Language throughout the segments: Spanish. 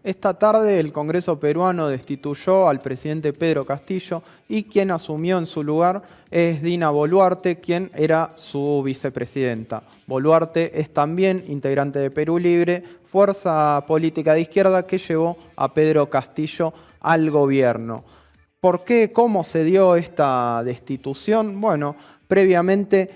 Esta tarde el Congreso peruano destituyó al presidente Pedro Castillo y quien asumió en su lugar es Dina Boluarte, quien era su vicepresidenta. Boluarte es también integrante de Perú Libre, fuerza política de izquierda que llevó a Pedro Castillo al gobierno. ¿Por qué? ¿Cómo se dio esta destitución? Bueno, previamente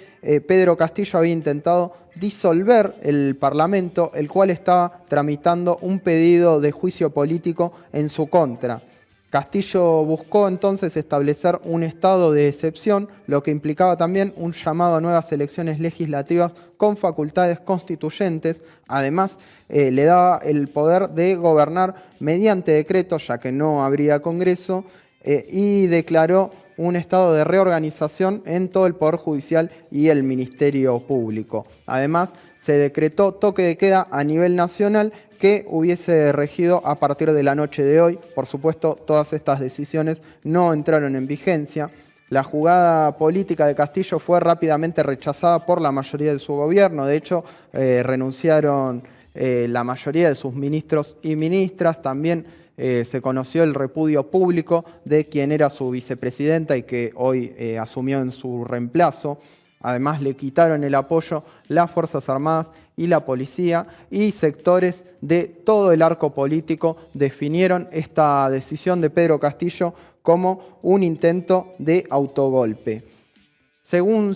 Pedro Castillo había intentado disolver el Parlamento, el cual estaba tramitando un pedido de juicio político en su contra. Castillo buscó entonces establecer un estado de excepción, lo que implicaba también un llamado a nuevas elecciones legislativas con facultades constituyentes. Además, le daba el poder de gobernar mediante decreto, ya que no habría Congreso, y declaró un estado de reorganización en todo el Poder Judicial y el Ministerio Público. Además, se decretó toque de queda a nivel nacional que hubiese regido a partir de la noche de hoy. Por supuesto, todas estas decisiones no entraron en vigencia. La jugada política de Castillo fue rápidamente rechazada por la mayoría de su gobierno. De hecho, renunciaron la mayoría de sus ministros y ministras. También se conoció el repudio público de quien era su vicepresidenta y que hoy asumió en su reemplazo. Además, le quitaron el apoyo las Fuerzas Armadas y la policía, y sectores de todo el arco político definieron esta decisión de Pedro Castillo como un intento de autogolpe. Según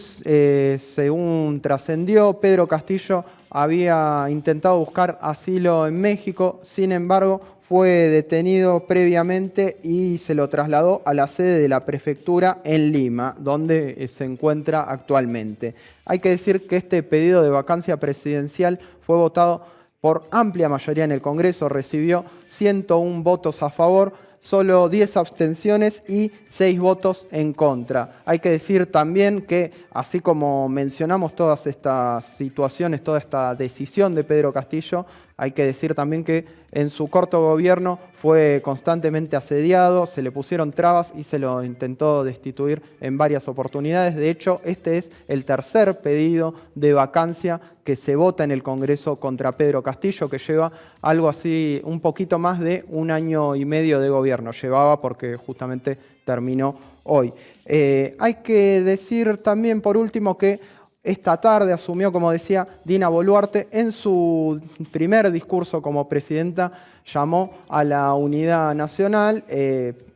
trascendió, Pedro Castillo había intentado buscar asilo en México, sin embargo, fue detenido previamente y se lo trasladó a la sede de la prefectura en Lima, donde se encuentra actualmente. Hay que decir que este pedido de vacancia presidencial fue votado por amplia mayoría en el Congreso, recibió 101 votos a favor, solo 10 abstenciones y 6 votos en contra. Hay que decir también que, así como mencionamos todas estas situaciones, toda esta decisión de Pedro Castillo, hay que decir también que en su corto gobierno fue constantemente asediado, se le pusieron trabas y se lo intentó destituir en varias oportunidades. De hecho, este es el tercer pedido de vacancia que se vota en el Congreso contra Pedro Castillo, que lleva algo así, un poquito más de 1 año y medio de gobierno. Llevaba porque justamente terminó hoy. Hay que decir también, por último, que esta tarde asumió, como decía, Dina Boluarte. En su primer discurso como presidenta llamó a la unidad nacional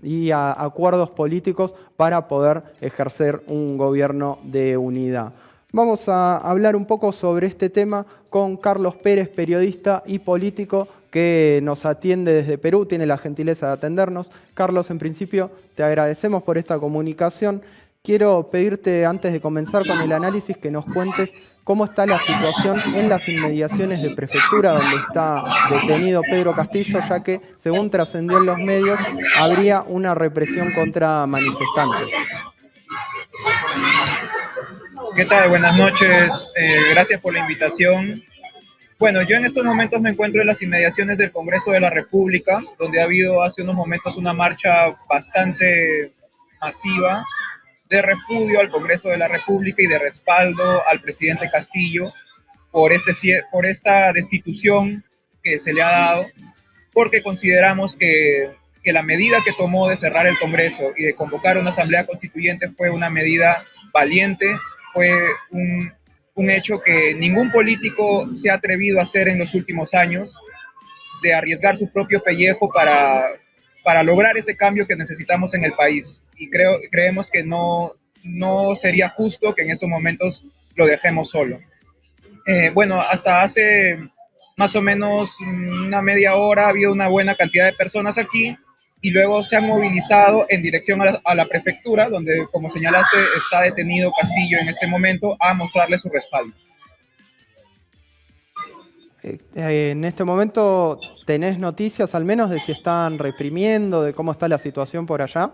y a acuerdos políticos para poder ejercer un gobierno de unidad. Vamos a hablar un poco sobre este tema con Carlos Pérez, periodista y político que nos atiende desde Perú, tiene la gentileza de atendernos. Carlos, en principio te agradecemos por esta comunicación. Quiero pedirte, antes de comenzar con el análisis, que nos cuentes cómo está la situación en las inmediaciones de prefectura donde está detenido Pedro Castillo, ya que, según trascendió en los medios, habría una represión contra manifestantes. ¿Qué tal? Buenas noches. Gracias por la invitación. Bueno, yo en estos momentos me encuentro en las inmediaciones del Congreso de la República, donde ha habido hace unos momentos una marcha bastante masiva de repudio al Congreso de la República y de respaldo al presidente Castillo por esta destitución que se le ha dado, porque consideramos que la medida que tomó de cerrar el Congreso y de convocar una asamblea constituyente fue una medida valiente, fue un hecho que ningún político se ha atrevido a hacer en los últimos años, de arriesgar su propio pellejo para lograr ese cambio que necesitamos en el país. Y creemos que no sería justo que en estos momentos lo dejemos solo. Bueno, hasta hace más o menos una media hora había una buena cantidad de personas aquí y luego se han movilizado en dirección a la prefectura, donde, como señalaste, está detenido Castillo en este momento, a mostrarle su respaldo. En este momento, ¿tenés noticias al menos de si están reprimiendo, de cómo está la situación por allá?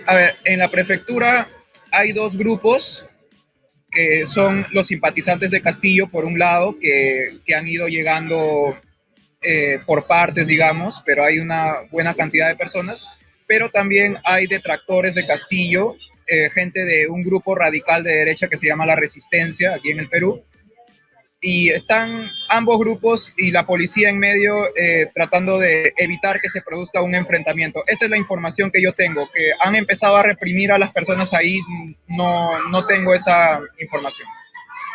A ver, en la prefectura hay dos grupos que son los simpatizantes de Castillo, por un lado, que han ido llegando por partes, digamos, pero hay una buena cantidad de personas, pero también hay detractores de Castillo, gente de un grupo radical de derecha que se llama La Resistencia, aquí en el Perú, y están ambos grupos y la policía en medio tratando de evitar que se produzca un enfrentamiento. Esa es la información que yo tengo, que han empezado a reprimir a las personas ahí, no tengo esa información.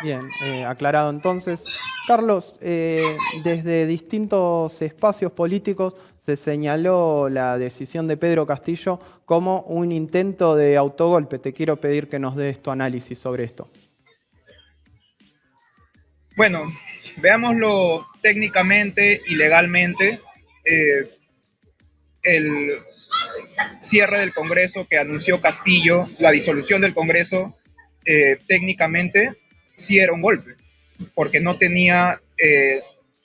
Bien, aclarado entonces. Carlos, desde distintos espacios políticos se señaló la decisión de Pedro Castillo como un intento de autogolpe. Te quiero pedir que nos des tu análisis sobre esto. Bueno, veámoslo técnicamente y legalmente. El cierre del Congreso que anunció Castillo, la disolución del Congreso, técnicamente sí era un golpe, porque no tenía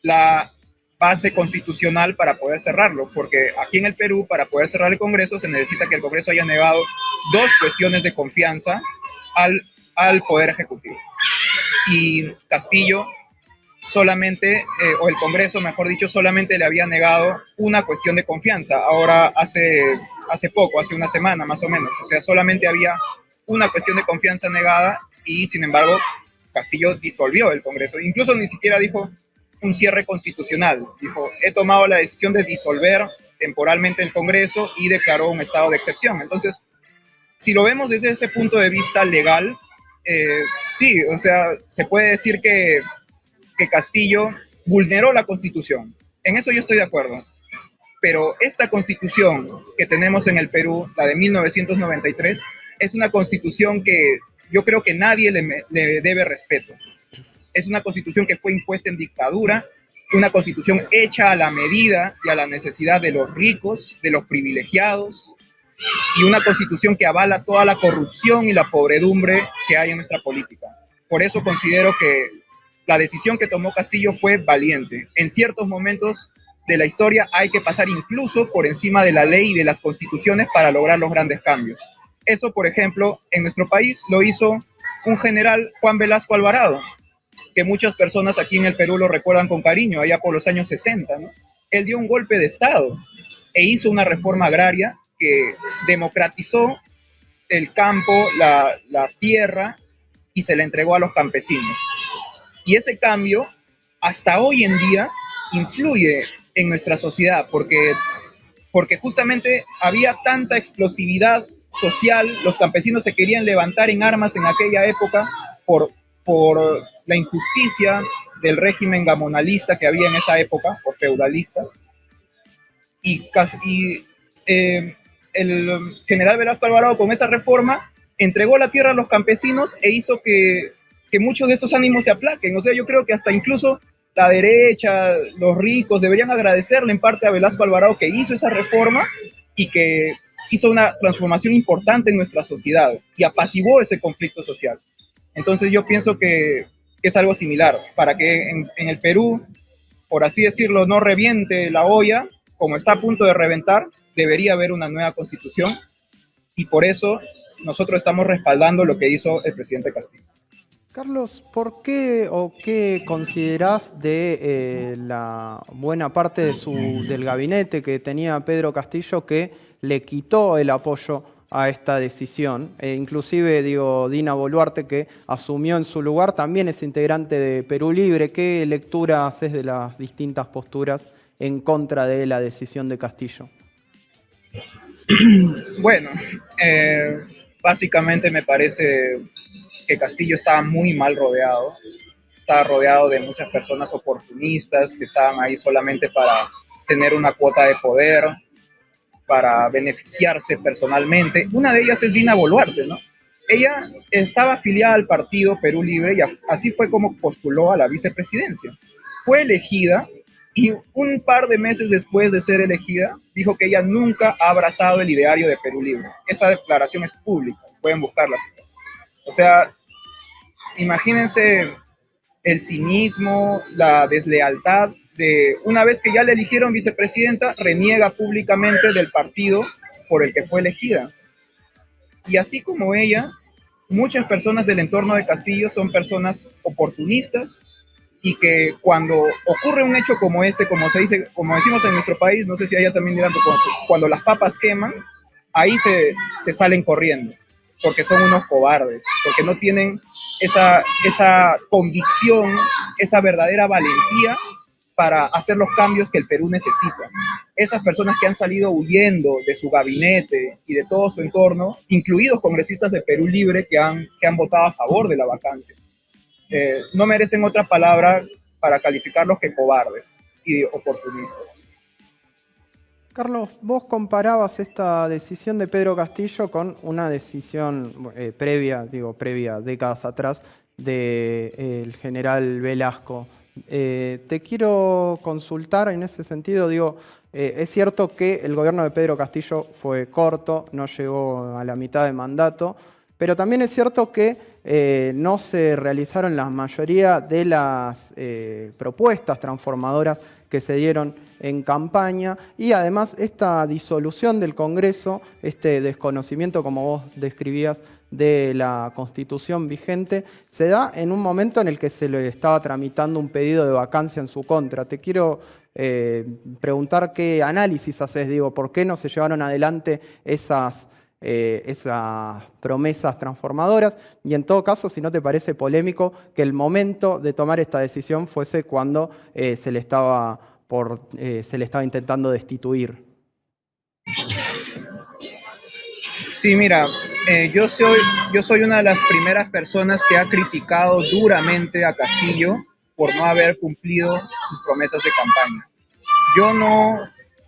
la base constitucional para poder cerrarlo, porque aquí en el Perú, para poder cerrar el Congreso, se necesita que el Congreso haya negado dos cuestiones de confianza al Poder Ejecutivo. Y Castillo solamente, o el Congreso, mejor dicho, solamente le había negado una cuestión de confianza. Ahora hace poco, hace una semana más o menos, o sea, solamente había una cuestión de confianza negada y, sin embargo, Castillo disolvió el Congreso. Incluso ni siquiera dijo un cierre constitucional. Dijo, he tomado la decisión de disolver temporalmente el Congreso y declaró un estado de excepción. Entonces, si lo vemos desde ese punto de vista legal, sí, o sea, se puede decir que Castillo vulneró la Constitución. En eso yo estoy de acuerdo. Pero esta Constitución que tenemos en el Perú, la de 1993, es una Constitución que yo creo que nadie le debe respeto. Es una Constitución que fue impuesta en dictadura, una Constitución hecha a la medida y a la necesidad de los ricos, de los privilegiados, y una Constitución que avala toda la corrupción y la podredumbre que hay en nuestra política. Por eso considero que la decisión que tomó Castillo fue valiente. En ciertos momentos de la historia hay que pasar incluso por encima de la ley y de las constituciones para lograr los grandes cambios. Eso, por ejemplo, en nuestro país lo hizo un general, Juan Velasco Alvarado, que muchas personas aquí en el Perú lo recuerdan con cariño, allá por los años 60, ¿no? Él dio un golpe de Estado e hizo una reforma agraria que democratizó el campo, la tierra, y se la entregó a los campesinos. Y ese cambio, hasta hoy en día, influye en nuestra sociedad, porque justamente había tanta explosividad social, los campesinos se querían levantar en armas en aquella época por la injusticia del régimen gamonalista que había en esa época, o feudalista, y el general Velasco Alvarado con esa reforma entregó la tierra a los campesinos e hizo que muchos de esos ánimos se aplaquen. O sea, yo creo que hasta incluso la derecha, los ricos, deberían agradecerle en parte a Velasco Alvarado que hizo esa reforma y que hizo una transformación importante en nuestra sociedad y apaciguó ese conflicto social. Entonces yo pienso que es algo similar, para que en el Perú, por así decirlo, no reviente la olla, como está a punto de reventar, debería haber una nueva constitución y por eso nosotros estamos respaldando lo que hizo el presidente Castillo. Carlos, ¿por qué o qué considerás de la buena parte del gabinete que tenía Pedro Castillo que le quitó el apoyo a esta decisión? Inclusive, digo, Dina Boluarte, que asumió en su lugar, también es integrante de Perú Libre. ¿Qué lectura haces de las distintas posturas en contra de la decisión de Castillo? Bueno, básicamente me parece que Castillo estaba muy mal rodeado. Estaba rodeado de muchas personas oportunistas que estaban ahí solamente para tener una cuota de poder, para beneficiarse personalmente. Una de ellas es Dina Boluarte, ¿no? Ella estaba afiliada al partido Perú Libre y así fue como postuló a la vicepresidencia. Fue elegida y un par de meses después de ser elegida, dijo que ella nunca ha abrazado el ideario de Perú Libre. Esa declaración es pública, pueden buscarla. O sea, imagínense el cinismo, la deslealtad de una vez que ya la eligieron vicepresidenta, reniega públicamente del partido por el que fue elegida. Y así como ella, muchas personas del entorno de Castillo son personas oportunistas y que cuando ocurre un hecho como este, como se dice, como decimos en nuestro país, no sé si allá también dirán, cuando las papas queman, ahí se salen corriendo. porque son unos cobardes, porque no tienen esa convicción, esa verdadera valentía para hacer los cambios que el Perú necesita. Esas personas que han salido huyendo de su gabinete y de todo su entorno, incluidos congresistas de Perú Libre que han votado a favor de la vacancia, no merecen otra palabra para calificarlos que cobardes y oportunistas. Carlos, vos comparabas esta decisión de Pedro Castillo con una decisión previa décadas atrás, del general Velasco. Te quiero consultar en ese sentido, es cierto que el gobierno de Pedro Castillo fue corto, no llegó a la mitad de mandato, pero también es cierto que no se realizaron la mayoría de las propuestas transformadoras que se dieron en campaña, y además esta disolución del Congreso, este desconocimiento, como vos describías, de la Constitución vigente, se da en un momento en el que se le estaba tramitando un pedido de vacancia en su contra. Te quiero preguntar qué análisis haces, por qué no se llevaron adelante esas promesas transformadoras, y en todo caso, si no te parece polémico que el momento de tomar esta decisión fuese cuando se le estaba intentando destituir. Sí, mira, yo soy una de las primeras personas que ha criticado duramente a Castillo por no haber cumplido sus promesas de campaña. Yo no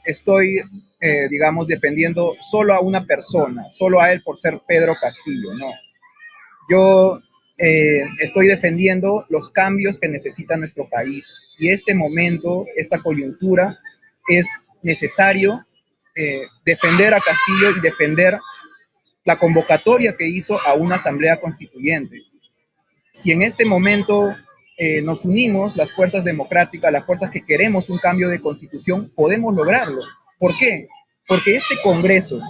estoy, digamos, defendiendo solo a una persona, solo a él por ser Pedro Castillo, no. Yo estoy defendiendo los cambios que necesita nuestro país, y este momento, esta coyuntura, es necesario defender a Castillo y defender la convocatoria que hizo a una asamblea constituyente. Si en este momento nos unimos, las fuerzas democráticas, las fuerzas que queremos un cambio de constitución, podemos lograrlo. ¿Por qué? Porque este Congreso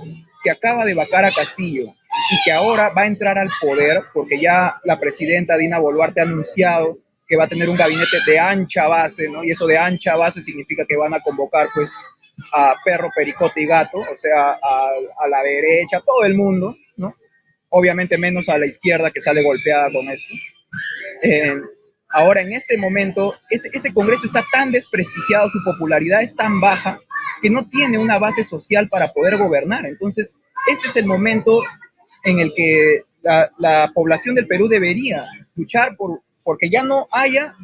que acaba de vacar a Castillo y que ahora va a entrar al poder, porque ya la presidenta Dina Boluarte ha anunciado que va a tener un gabinete de ancha base, ¿no? Y eso de ancha base significa que van a convocar, pues, a perro, pericote y gato, o sea, a la derecha, a todo el mundo, ¿no? Obviamente menos a la izquierda, que sale golpeada con esto. Ahora, en este momento, ese Congreso está tan desprestigiado, su popularidad es tan baja, que no tiene una base social para poder gobernar. Entonces, este es el momento en el que la población del Perú debería luchar porque ya no haya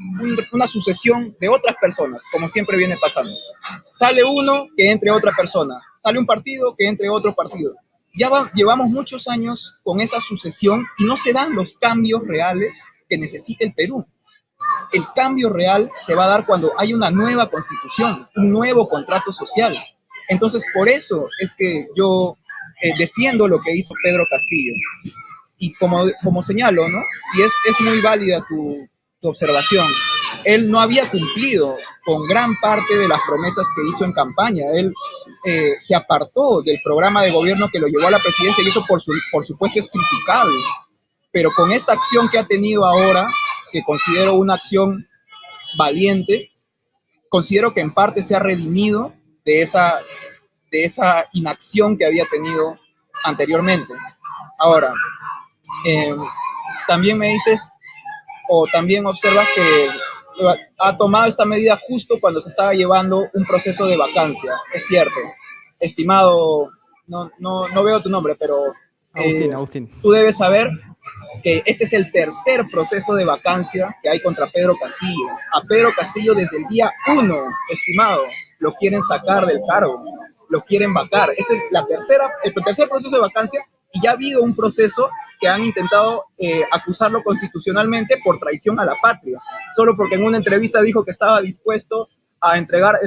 una sucesión de otras personas, como siempre viene pasando. Sale uno, que entre otra persona. Sale un partido, que entre otro partido. Llevamos muchos años con esa sucesión y no se dan los cambios reales que necesita el Perú. El cambio real se va a dar cuando hay una nueva constitución, un nuevo contrato social. Entonces, por eso es que yo defiendo lo que hizo Pedro Castillo. Y como señalo, ¿no? Y es muy válida tu observación. Él no había cumplido con gran parte de las promesas que hizo en campaña. Él se apartó del programa de gobierno que lo llevó a la presidencia, y eso por supuesto es criticable. Pero con esta acción que ha tenido ahora, que considero una acción valiente, considero que en parte se ha redimido de esa inacción que había tenido anteriormente. Ahora, también me dices, o también observas que ha tomado esta medida justo cuando se estaba llevando un proceso de vacancia. Es cierto, estimado, no veo tu nombre, pero Agustín. Tú debes saber que este es el tercer proceso de vacancia que hay contra Pedro Castillo. A Pedro Castillo desde el día 1, estimado, lo quieren sacar del cargo, lo quieren vacar. Este es el tercer proceso de vacancia, y ya ha habido un proceso que han intentado acusarlo constitucionalmente por traición a la patria, solo porque en una entrevista dijo que estaba dispuesto a entregar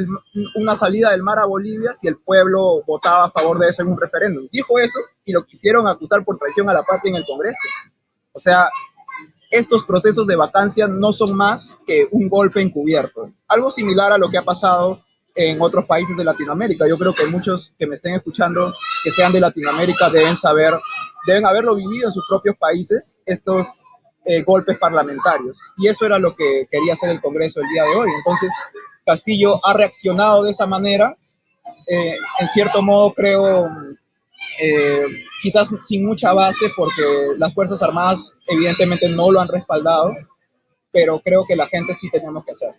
una salida del mar a Bolivia si el pueblo votaba a favor de eso en un referéndum. Dijo eso y lo quisieron acusar por traición a la patria en el Congreso. O sea, estos procesos de vacancia no son más que un golpe encubierto. Algo similar a lo que ha pasado en otros países de Latinoamérica. Yo creo que muchos que me estén escuchando, que sean de Latinoamérica, deben haberlo vivido en sus propios países, estos golpes parlamentarios. Y eso era lo que quería hacer el Congreso el día de hoy. Entonces, Castillo ha reaccionado de esa manera. En cierto modo, creo, eh, quizás sin mucha base porque las Fuerzas Armadas evidentemente no lo han respaldado, pero creo que la gente sí tenemos que hacerlo.